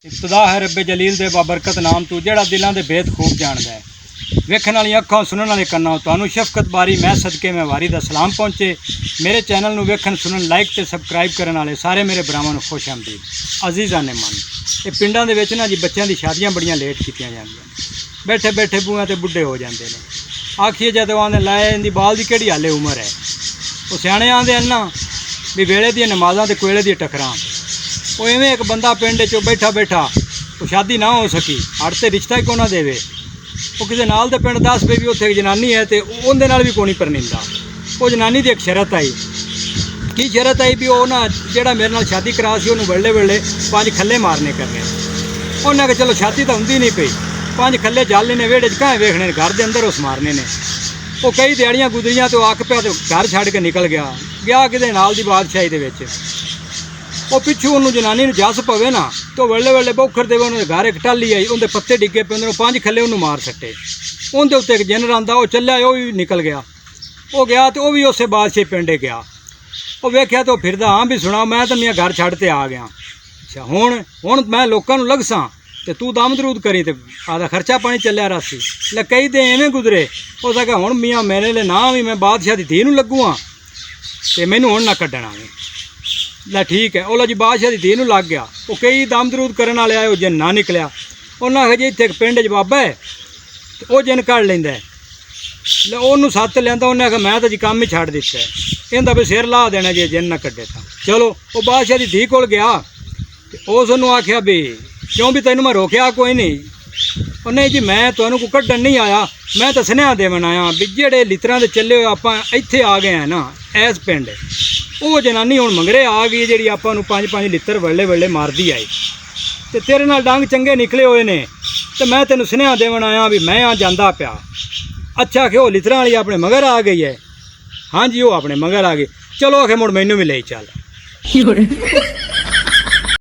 इब्तदा है रब्बे जलील दे बाबरकत नाम तू जेड़ा दिलों के भेद खूब जानदा है। वेखण वाली अखां सुनने वाले कन्नां तुहानूं शफकत बारी मैं सदके मैं वारी दा सलाम पहुँचे। मेरे चैनल नूं वेखण सुनन लाइक ते सबसक्राइब करने वाले सारे मेरे भरावां नूं खुश आमदीद। अजीज़ां ने मन ये पिंडां दे विच ना जी बच्चों की शादियां बड़ियां लेट कीतियां जांदियां। बैठे बैठे बूआं ते बुढ़े हो जाते हैं। आखिए जदों आंदे लाए इन्दी बाल की किहड़ी हाले उम्र है। वो सियाणे आंदे हैं ना भी वेले दी नमाज़ां ते कोयले दी टकरां। वो इवें एक बंदा पिंड चो बैठा बैठा वो शादी ना हो सकी हट ते रिश्ता ही को ना देवे। वो किसी नाल दे पिंड दस पे भी उत्थे एक जनानी है तो उहदे नाल भी कोई नहीं परनिंदा। वो जनानी की एक शरत आई की शरत आई भी वो ना जेड़ा मेरे नाल शादी करा सी उहनूं वेले वेले 5 खल्ले मारने करने। उन्हें आखिया चलो शादी तो हुंदी नहीं पई 5 खल्ले जालने ने वेड़े च कहाँ वेखने घर के अंदर उस मारने ने। वो कई दिहाड़ियां गुजरियां तो आख पिया तो घर छड़ के निकल गया किते नाल दी बादशाही दे विच। वो पिछू उन्होंने जनानी जस पवे ना तो वेले वेले बौखर देवे उन्होंने घर एक टाली आई उनके पत्ते डिगे पे उन्होंने 5 खल्ले उन्होंने मार सट्टे। उनके उत्ते एक जिनर आंदा वो चलिया वो भी निकल गया। वो गया तो वह भी उस बादशाही पिंडे गया। वो वेख्या तो फिरदा हाँ भी सुना मैं तो मेरा घर छड़ ते आ गया। अच्छा हुण मैं लोगों लग सा तो तू दम दरूद करी तो आधा खर्चा पानी चलिया रासी ले कई दिन इवें गुजरे। हो सके हुण मियाँ मेरे लिए ना भी मैं बादशाह की धी नूं लगू हाँ तो मैनू हुण ना कड्डना लै ठीक है। ओला जी बादशाह की धी नूं लग गया। वो कई दम दरूद करने वाले आए वो जिन ना निकलिया। उन्हें आखिया जी इत्थे एक पिंड च बाबा है तो वह जिन कढ़ लैंदा है ले उन्होंने सत्त लिया। उन्हें आखिया मैं तो जी काम ही छड़ दिता है इनका भी सिर ला देना जे जिन ना कड्डे था। चलो वो बादशाह की धी कोल गया तो उस उन्होंने आखिया भी क्यों भी तेनों मैं रोकया कोई नहीं। और नहीं जी मैं तुहानूं कोई कड्डण नहीं आया मैं तो सुनेहा देवन आया भी जेड़े लितरां दे चले हुए आपां इत्थे आ गए हैं ना इस पिंड वो जनानी हुण मंगरे आ गई जी आपां नूं 5-5 लित्र वेले वेले मारदी आई तो तेरे नाल डंग चंगे निकले हुए ने तो मैं तेनों सुनेहा देवन आया भी मैं आ जांदा पिया। अच्छा कि वो लितरां वाली अपने मगर आ गई है। हाँ जी वो अपने मगर आ गई। चलो आखे मुड़ मैनू भी ले चल।